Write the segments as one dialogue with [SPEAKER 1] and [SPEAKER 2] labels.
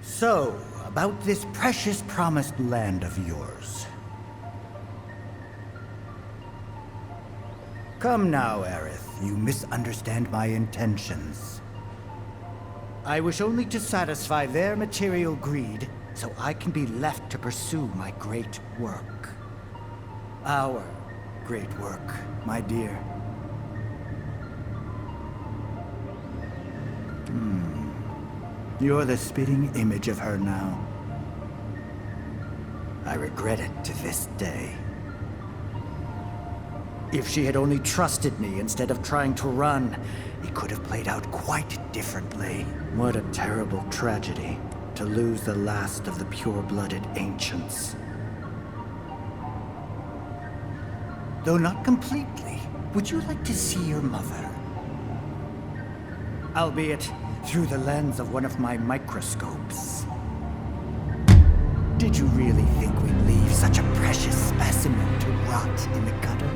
[SPEAKER 1] So, about this precious promised land of yours. Come now, Aerith, you misunderstand my intentions. I wish only to satisfy their material greed, so I can be left to pursue my great work. Our great work, my dear. You're the spitting image of her now. I regret it to this day. If she had only trusted me instead of trying to run, it could have played out quite differently. What a terrible tragedy, to lose the last of the pure-blooded ancients. Though not completely, would you like to see your mother? Albeit through the lens of one of my microscopes. Did you really think we'd leave such a precious specimen to rot in the gutter?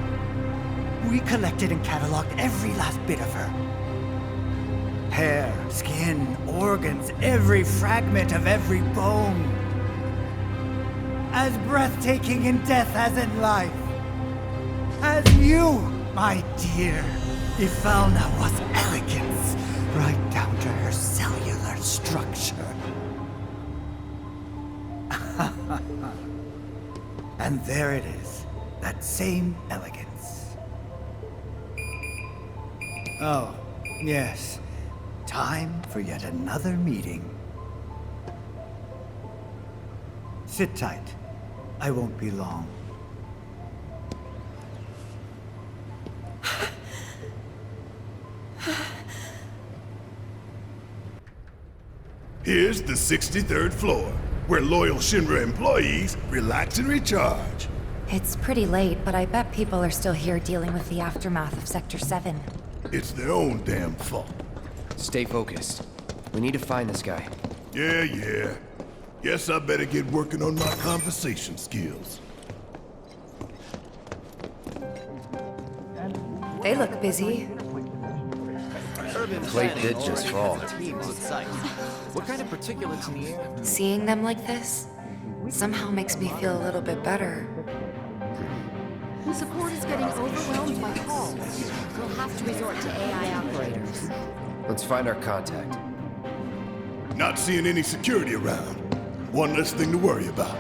[SPEAKER 1] We collected and cataloged every last bit of her. Hair, skin, organs, every fragment of every bone. As breathtaking in death as in life. As you, my dear. If Valna was elegance, right down to her cellular structure. And there it is, that same elegance. Oh, yes. Time for yet another meeting. Sit tight. I won't be long.
[SPEAKER 2] Here's the 63rd floor, where loyal Shinra employees relax and recharge.
[SPEAKER 3] It's pretty late, but I bet people are still here dealing with the aftermath of Sector 7.
[SPEAKER 2] It's their own damn fault.
[SPEAKER 4] Stay focused. We need to find this guy.
[SPEAKER 2] Yeah. Guess I better get working on my conversation skills.
[SPEAKER 3] They look busy.
[SPEAKER 4] Plate did just fall.
[SPEAKER 5] What kind of particulates in the air?
[SPEAKER 3] Seeing them like this somehow makes me feel a little bit better.
[SPEAKER 6] Support is getting overwhelmed by calls. We'll have to resort to AI operators.
[SPEAKER 4] Let's find our contact.
[SPEAKER 2] Not seeing any security around. One less thing to worry about.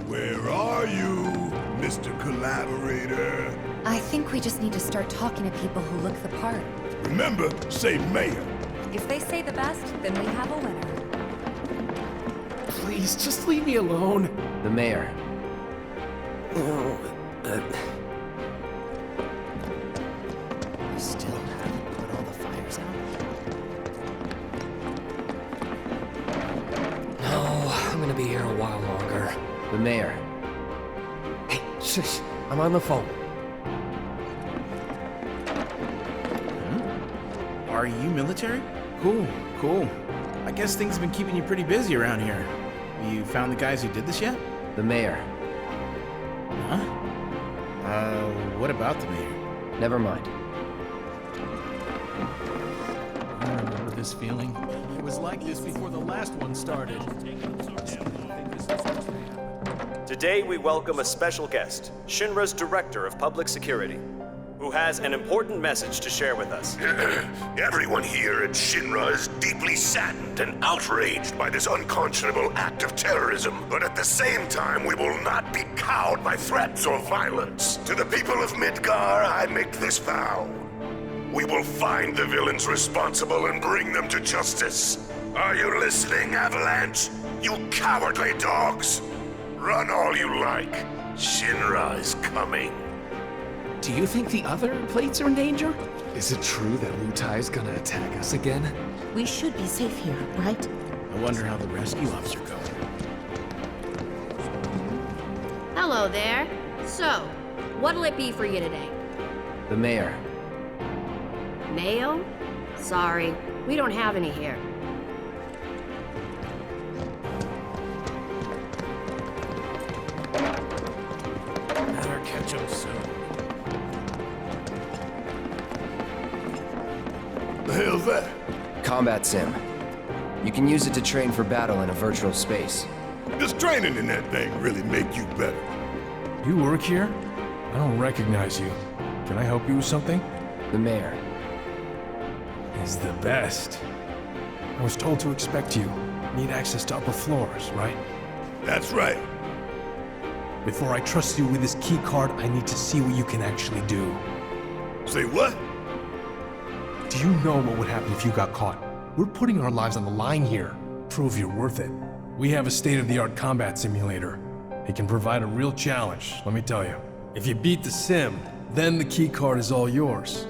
[SPEAKER 2] Where are you, Mr. Collaborator?
[SPEAKER 3] I think we just need to start talking to people who look the part.
[SPEAKER 2] Remember, say mayor.
[SPEAKER 3] If they say the best, then we have a winner.
[SPEAKER 5] Please, just leave me alone.
[SPEAKER 4] The mayor.
[SPEAKER 5] You still haven't put all the fires out? No, I'm gonna be here a while longer.
[SPEAKER 4] The mayor.
[SPEAKER 5] Hey, shush. I'm on the phone.
[SPEAKER 7] Are you military? Cool. I guess things have been keeping you pretty busy around here. You found the guys who did this yet?
[SPEAKER 4] The mayor.
[SPEAKER 7] Huh? What about the mayor?
[SPEAKER 4] Never mind.
[SPEAKER 7] I remember this feeling. It was like this before the last one started.
[SPEAKER 8] Today we welcome a special guest, Shinra's Director of Public Security, who has an important message to share with us.
[SPEAKER 2] Everyone here at Shinra is deeply saddened and outraged by this unconscionable act of terrorism. But at the same time, we will not be cowed by threats or violence. To the people of Midgar, I make this vow. We will find the villains responsible and bring them to justice. Are you listening, Avalanche? You cowardly dogs! Run all you like. Shinra is coming.
[SPEAKER 5] Do you think the other plates are in danger? Is it true that Wutai's gonna attack us again?
[SPEAKER 6] We should be safe here, right?
[SPEAKER 7] I wonder how the rescue officer goes.
[SPEAKER 6] Hello there. So, what'll it be for you today?
[SPEAKER 4] The mayor.
[SPEAKER 6] Mayo? Sorry, we don't have any here.
[SPEAKER 5] Catch up soon.
[SPEAKER 2] The hell's that?
[SPEAKER 4] Combat sim. You can use it to train for battle in a virtual space.
[SPEAKER 2] Does training in that thing really make you better?
[SPEAKER 9] You work here? I don't recognize you. Can I help you with something?
[SPEAKER 4] The mayor.
[SPEAKER 9] Is the best. I was told to expect you. Need access to upper floors, right?
[SPEAKER 2] That's right.
[SPEAKER 9] Before I trust you with this key card, I need to see what you can actually do.
[SPEAKER 2] Say what?
[SPEAKER 9] Do you know what would happen if you got caught? We're putting our lives on the line here. Prove you're worth it. We have a state-of-the-art combat simulator. It can provide a real challenge, let me tell you. If you beat the sim, then the key card is all yours.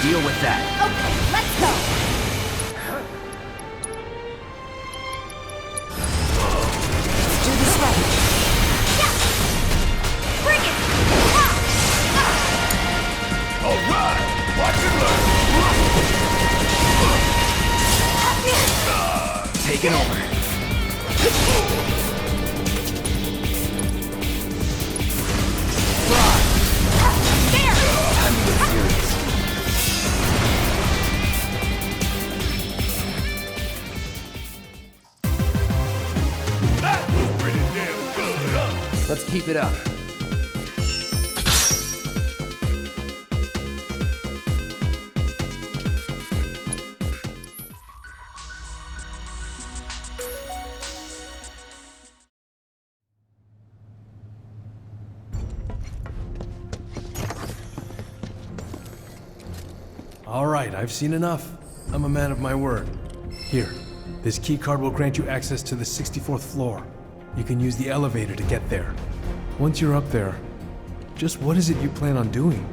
[SPEAKER 4] Deal with that.
[SPEAKER 6] Okay, let's go. Let's do this right. Yeah. Bring it.
[SPEAKER 2] All right, watch and learn.
[SPEAKER 4] Taking over.
[SPEAKER 6] There.
[SPEAKER 4] Time to get serious.
[SPEAKER 2] That was pretty damn good, huh?
[SPEAKER 4] Let's keep it up.
[SPEAKER 9] All right, I've seen enough. I'm a man of my word. Here, this key card will grant you access to the 64th floor. You can use the elevator to get there. Once you're up there, just what is it you plan on doing?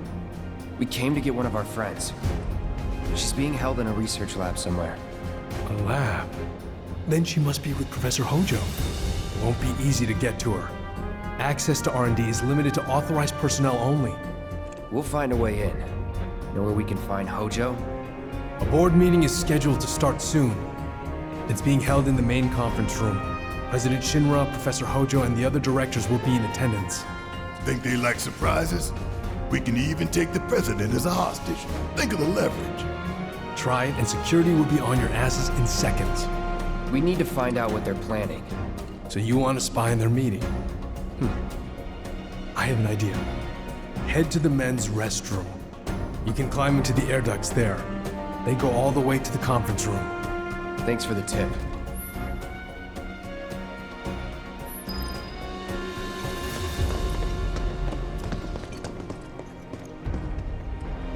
[SPEAKER 4] We came to get one of our friends. She's being held in a research lab somewhere.
[SPEAKER 9] A lab? Then she must be with Professor Hojo. It won't be easy to get to her. Access to R&D is limited to authorized personnel only.
[SPEAKER 4] We'll find a way in. Know where we can find Hojo?
[SPEAKER 9] A board meeting is scheduled to start soon. It's being held in the main conference room. President Shinra, Professor Hojo, and the other directors will be in attendance.
[SPEAKER 2] Think they like surprises? We can even take the president as a hostage. Think of the leverage.
[SPEAKER 9] Try it, and security will be on your asses in seconds.
[SPEAKER 4] We need to find out what they're planning.
[SPEAKER 9] So you want to spy on their meeting? I have an idea. Head to the men's restroom. You can climb into the air ducts there. They go all the way to the conference room.
[SPEAKER 4] Thanks for the tip.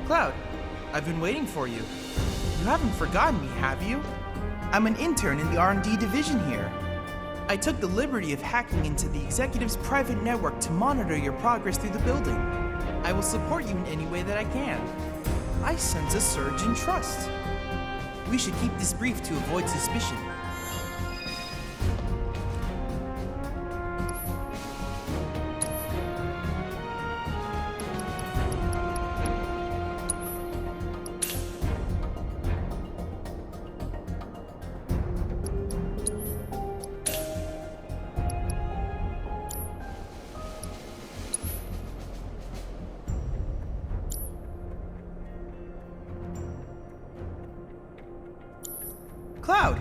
[SPEAKER 10] Cloud, I've been waiting for you. You haven't forgotten me, have you? I'm an intern in the R&D division here. I took the liberty of hacking into the executive's private network to monitor your progress through the building. I will support you in any way that I can. I sense a surge in trust. We should keep this brief to avoid suspicion. Cloud,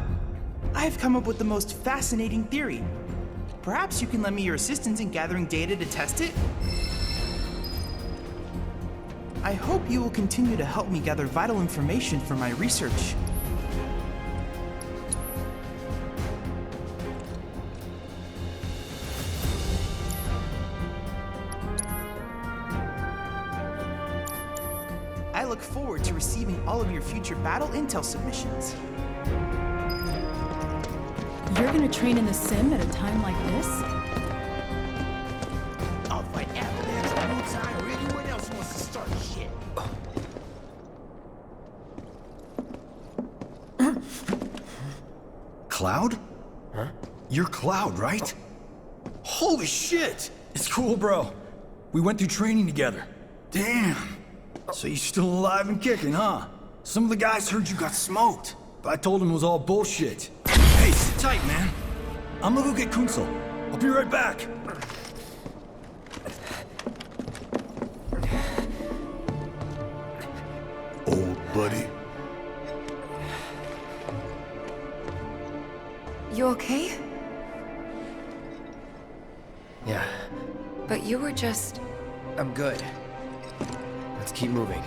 [SPEAKER 10] I have come up with the most fascinating theory. Perhaps you can lend me your assistance in gathering data to test it? I hope you will continue to help me gather vital information for my research. I look forward to receiving all of your future battle intel submissions.
[SPEAKER 6] You're gonna train in the sim at a time like this?
[SPEAKER 1] I'll fight avalanche or Wutai or anyone else who wants to start shit.
[SPEAKER 11] Cloud? Huh? You're Cloud, right? Holy shit! It's cool, bro. We went through training together. Damn. So you're still alive and kicking, huh? Some of the guys heard you got smoked, but I told them it was all bullshit. Hey, sit tight, man. I'm gonna go get Kunsel. I'll be right back.
[SPEAKER 2] Old buddy.
[SPEAKER 3] You okay?
[SPEAKER 4] Yeah,
[SPEAKER 3] But you were just...
[SPEAKER 4] I'm good. Let's keep moving.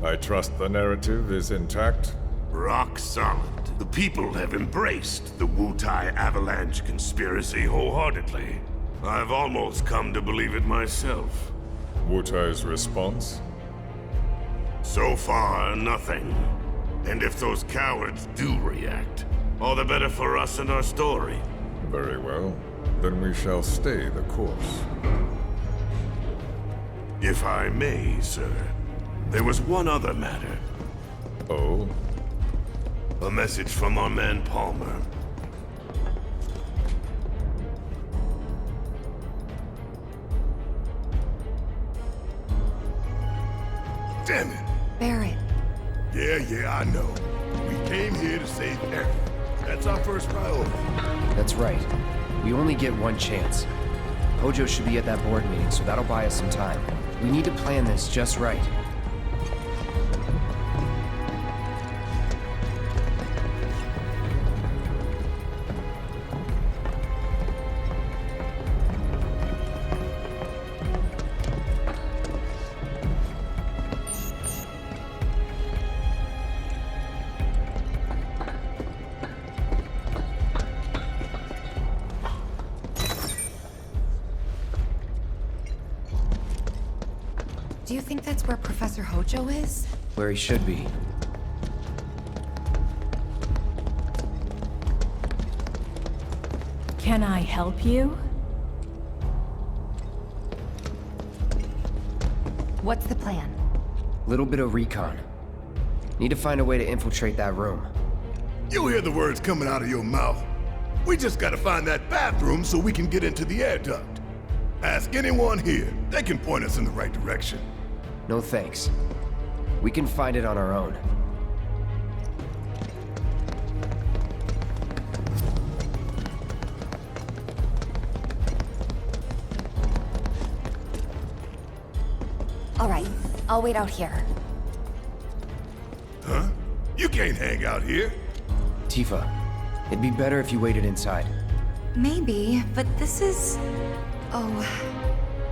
[SPEAKER 12] I trust the narrative is intact?
[SPEAKER 2] Rock solid. The people have embraced the Wutai avalanche conspiracy wholeheartedly. I've almost come to believe it myself.
[SPEAKER 12] Wutai's response?
[SPEAKER 2] So far, nothing. And if those cowards do react, all the better for us and our story.
[SPEAKER 12] Very well. Then we shall stay the course.
[SPEAKER 2] If I may, sir. There was one other matter.
[SPEAKER 12] Oh?
[SPEAKER 2] A message from our man Palmer. Damn it!
[SPEAKER 3] Barrett.
[SPEAKER 2] Yeah, I know. We came here to save Eric. That's our first priority.
[SPEAKER 4] That's right. We only get one chance. Hojo should be at that board meeting, so that'll buy us some time. We need to plan this just right.
[SPEAKER 3] Do you think that's where Professor Hojo is?
[SPEAKER 4] Where he should be.
[SPEAKER 13] Can I help you?
[SPEAKER 3] What's the plan?
[SPEAKER 4] Little bit of recon. Need to find a way to infiltrate that room.
[SPEAKER 2] You hear the words coming out of your mouth. We just gotta find that bathroom so we can get into the air duct. Ask anyone here. They can point us in the right direction.
[SPEAKER 4] No thanks. We can find it on our own.
[SPEAKER 3] All right, I'll wait out here.
[SPEAKER 2] Huh? You can't hang out here.
[SPEAKER 4] Tifa, it'd be better if you waited inside.
[SPEAKER 3] Maybe, but this is... Oh,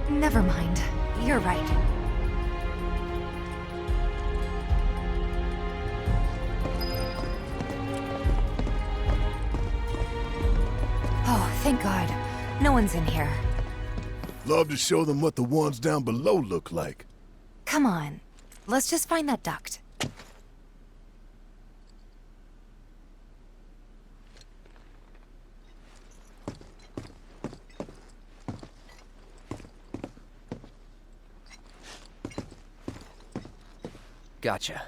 [SPEAKER 3] never mind. You're right. Oh, thank God. No one's in here.
[SPEAKER 2] Love to show them what the ones down below look like.
[SPEAKER 3] Come on. Let's just find that duct.
[SPEAKER 4] Gotcha.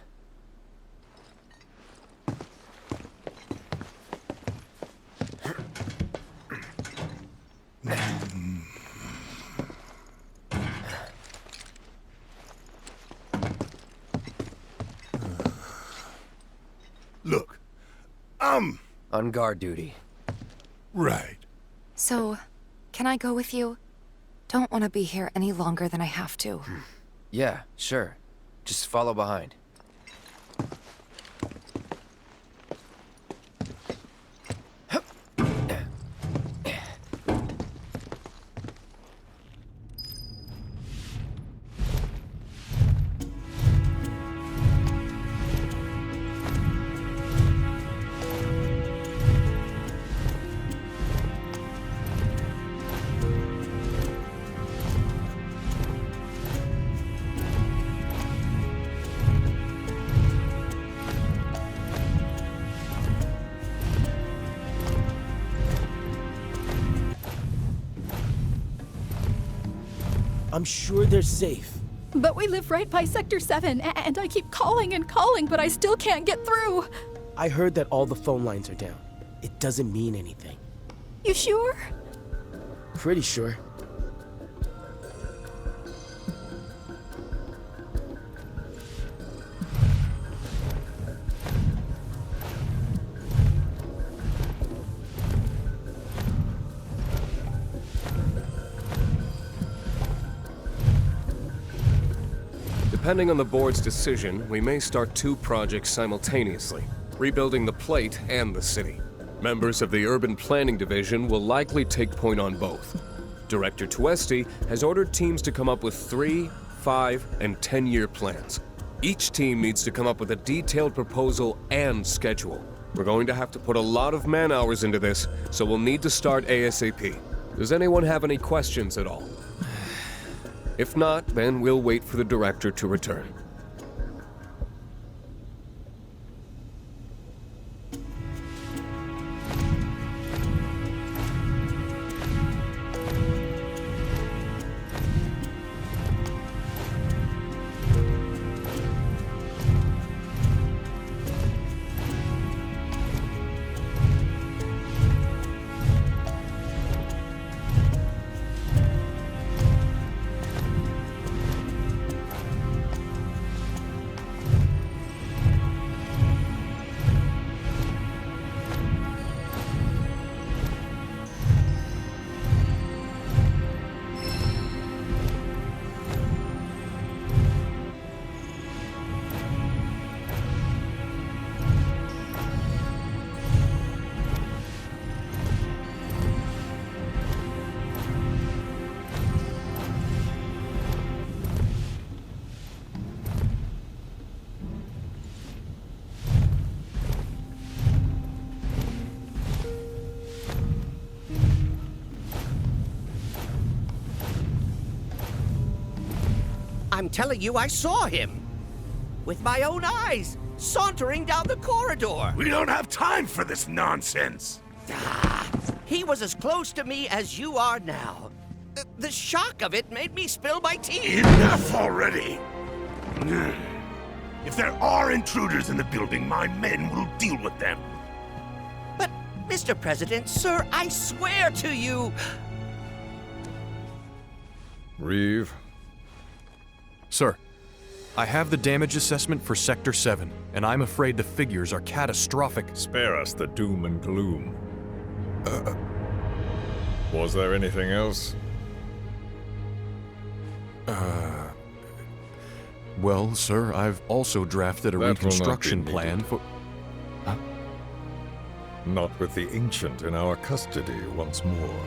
[SPEAKER 2] Look, I'm...
[SPEAKER 4] on guard duty.
[SPEAKER 2] Right.
[SPEAKER 3] So, can I go with you? Don't want to be here any longer than I have to.
[SPEAKER 4] Yeah, sure. Just follow behind.
[SPEAKER 14] I'm sure they're safe.
[SPEAKER 13] But we live right by Sector 7, and I keep calling and calling, but I still can't get through.
[SPEAKER 14] I heard that all the phone lines are down. It doesn't mean anything.
[SPEAKER 13] You sure?
[SPEAKER 14] Pretty sure.
[SPEAKER 15] Depending on the board's decision, we may start 2 projects simultaneously, rebuilding the plate and the city. Members of the Urban Planning Division will likely take point on both. Director Tuesti has ordered teams to come up with 3, 5, and 10-year plans. Each team needs to come up with a detailed proposal and schedule. We're going to have to put a lot of man-hours into this, so we'll need to start ASAP. Does anyone have any questions at all? If not, then we'll wait for the director to return.
[SPEAKER 16] I'm telling you, I saw him. With my own eyes, sauntering down the corridor.
[SPEAKER 2] We don't have time for this nonsense.
[SPEAKER 16] He was as close to me as you are now. The shock of it made me spill my tea.
[SPEAKER 2] Enough already! If there are intruders in the building, my men will deal with them.
[SPEAKER 16] But, Mr. President, sir, I swear to you...
[SPEAKER 12] Reeve?
[SPEAKER 17] Sir, I have the damage assessment for Sector 7, and I'm afraid the figures are catastrophic.
[SPEAKER 12] Spare us the doom and gloom. Was there anything else?
[SPEAKER 17] Well, sir, I've also drafted a reconstruction plan for... Huh?
[SPEAKER 12] Not with the Ancient in our custody once more.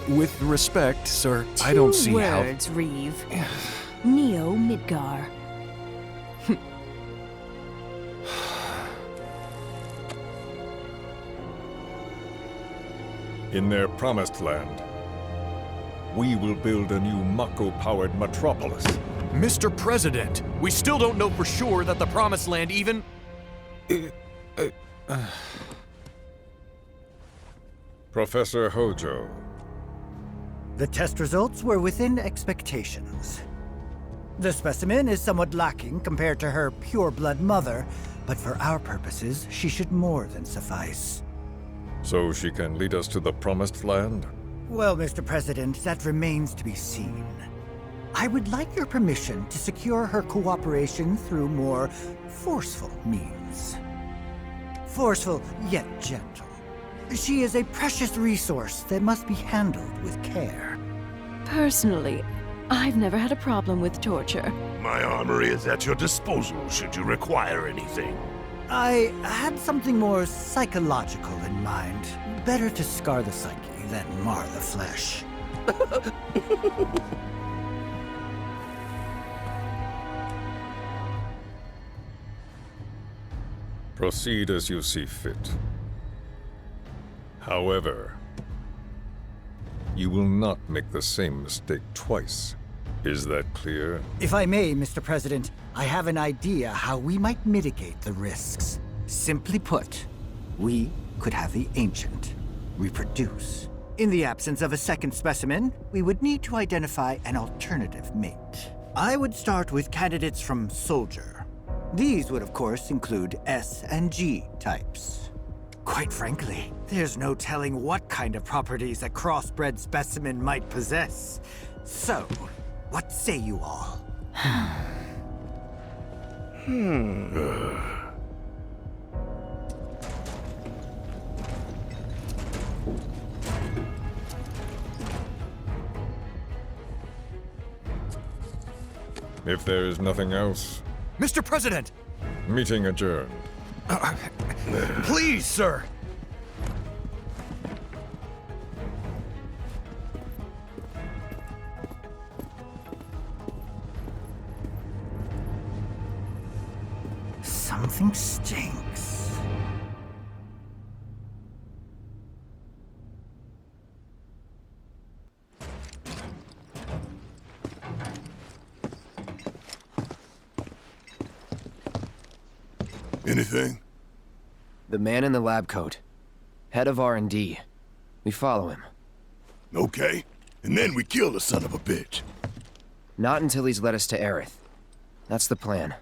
[SPEAKER 17] With respect, sir, I don't see how...
[SPEAKER 18] 2 words, Reeve. Neo Midgar.
[SPEAKER 12] In their promised land, we will build a new Mako-powered metropolis.
[SPEAKER 17] Mr. President, we still don't know for sure that the Promised Land even...
[SPEAKER 12] Professor Hojo.
[SPEAKER 1] The test results were within expectations. The specimen is somewhat lacking compared to her pure-blood mother, but for our purposes, she should more than suffice.
[SPEAKER 12] So she can lead us to the Promised Land?
[SPEAKER 1] Well, Mr. President, that remains to be seen. I would like your permission to secure her cooperation through more forceful means. Forceful, yet gentle. She is a precious resource that must be handled with care.
[SPEAKER 18] Personally, I've never had a problem with torture.
[SPEAKER 2] My armory is at your disposal should you require anything.
[SPEAKER 1] I had something more psychological in mind. Better to scar the psyche than mar the flesh.
[SPEAKER 12] Proceed as you see fit. However, you will not make the same mistake twice. Is that clear?
[SPEAKER 1] If I may, Mr. President, I have an idea how we might mitigate the risks. Simply put, we could have the Ancient reproduce. In the absence of a second specimen, we would need to identify an alternative mate. I would start with candidates from Soldier. These would, of course, include S and G types. Quite frankly, there's no telling what kind of properties a crossbred specimen might possess. So, what say you all?
[SPEAKER 12] If there is nothing else...
[SPEAKER 17] Mr. President!
[SPEAKER 12] Meeting adjourned.
[SPEAKER 17] Please, sir!
[SPEAKER 1] Something stinks.
[SPEAKER 2] Anything?
[SPEAKER 4] The man in the lab coat. Head of R&D. We follow him.
[SPEAKER 2] Okay. And then we kill the son of a bitch.
[SPEAKER 4] Not until he's led us to Aerith. That's the plan.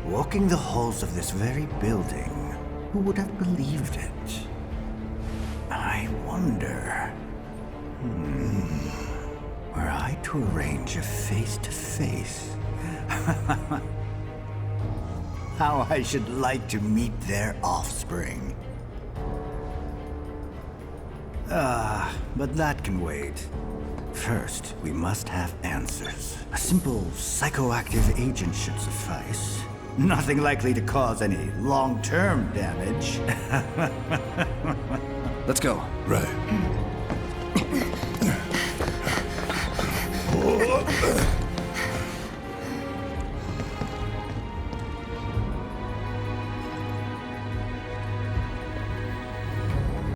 [SPEAKER 1] Walking the halls of this very building, who would have believed it? I wonder... Were I to arrange a face-to-face... How I should like to meet their offspring. But that can wait. First, we must have answers. A simple psychoactive agent should suffice. Nothing likely to cause any long-term damage.
[SPEAKER 4] Let's go.
[SPEAKER 11] Right.